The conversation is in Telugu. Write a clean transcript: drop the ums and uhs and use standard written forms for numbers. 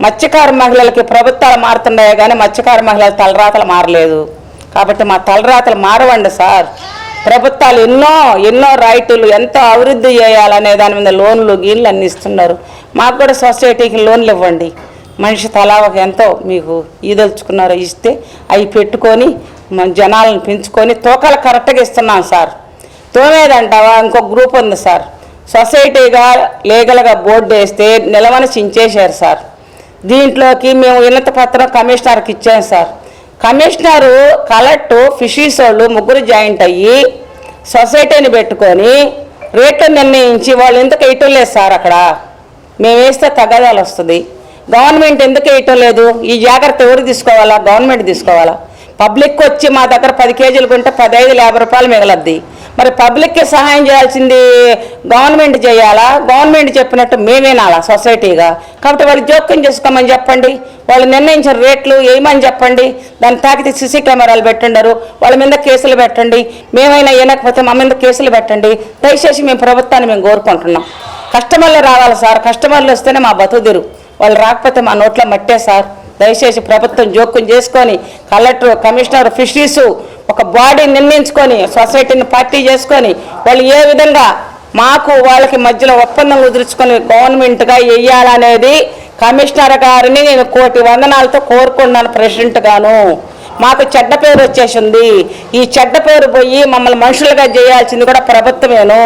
మత్స్యకార మహిళలకి ప్రభుత్వాలు మారుతున్నాయో కానీ మత్స్యకార మహిళల తలరాతలు మారలేదు. కాబట్టి మా తలరాతలు మారవండి సార్. ప్రభుత్వాలు ఎన్నో రైతులు ఎంతో అభివృద్ధి చేయాలనే దాని మీద లోన్లు గీన్లు అన్నీ ఇస్తున్నారు. మాకు కూడా సొసైటీకి లోన్లు ఇవ్వండి. మనిషి తలా ఎంతో మీకు ఈదలుచుకున్నారో ఇస్తే అవి పెట్టుకొని మన జనాలను పెంచుకొని తూకాలు కరెక్ట్గా ఇస్తున్నాం సార్. తోమేదంటావా ఇంకొక గ్రూప్ ఉంది సార్. సొసైటీగా లీగల్గా బోర్డు వేస్తే నిలవని చించేశారు సార్. దీంట్లోకి మేము వినతి పత్రం కమిషనర్కి ఇచ్చాం సార్. కమిషనరు కలెక్టు ఫిషరీస్ వాళ్ళు ముగ్గురు జాయింట్ అయ్యి సొసైటీని పెట్టుకొని రేట్లు నిర్ణయించి వాళ్ళు ఎందుకు వేయటం లేదు సార్. అక్కడ మేము వేస్తే తగ్గదాలు వస్తుంది. గవర్నమెంట్ ఎందుకు వేయటం లేదు? ఈ జాగ్రత్త ఎవరు తీసుకోవాలా? గవర్నమెంట్ తీసుకోవాలా? పబ్లిక్ వచ్చి మా దగ్గర 10 కేజీలు కొంటే 1550 రూపాయలు మిగలద్ది. మరి పబ్లిక్కి సహాయం చేయాల్సింది గవర్నమెంట్ చేయాలా? గవర్నమెంట్ చెప్పినట్టు మేమేనాలా సొసైటీగా? కాబట్టి వాళ్ళు జోక్యం చేసుకోమని చెప్పండి. వాళ్ళు నిర్ణయించిన రేట్లు వేయమని చెప్పండి. దాన్ని తాకితే సీసీ కెమెరాలు పెట్టండారు, వాళ్ళ మీద కేసులు పెట్టండి. మేమైనా వినకపోతే మా మీద కేసులు పెట్టండి. దయచేసి మేము ప్రభుత్వాన్ని మేము కోరుకుంటున్నాం. కస్టమర్లు రావాలి సార్. కస్టమర్లు వస్తేనే మా బతుకుదిరు. వాళ్ళు రాకపోతే మా నోట్లో మట్టే సార్. దయచేసి ప్రభుత్వం జోక్యం చేసుకొని కలెక్టర్ కమిషనర్ ఫిషరీస్ ఒక బాడీ నిర్ణయించుకొని సొసైటీని పార్టీ చేసుకొని వాళ్ళు ఏ విధంగా మాకు వాళ్ళకి మధ్యలో ఒప్పందం కుదుర్చుకొని గవర్నమెంట్గా వెయ్యాలనేది కమిషనర్ గారిని నేను కోటి వందనాలతో కోరుకున్నాను. ప్రెసిడెంట్ గాను మాకు చెడ్డ పేరు వచ్చేసింది. ఈ చెడ్డ పేరు పోయి మమ్మల్ని మనుషులుగా చేయాల్సింది కూడా ప్రభుత్వమేను.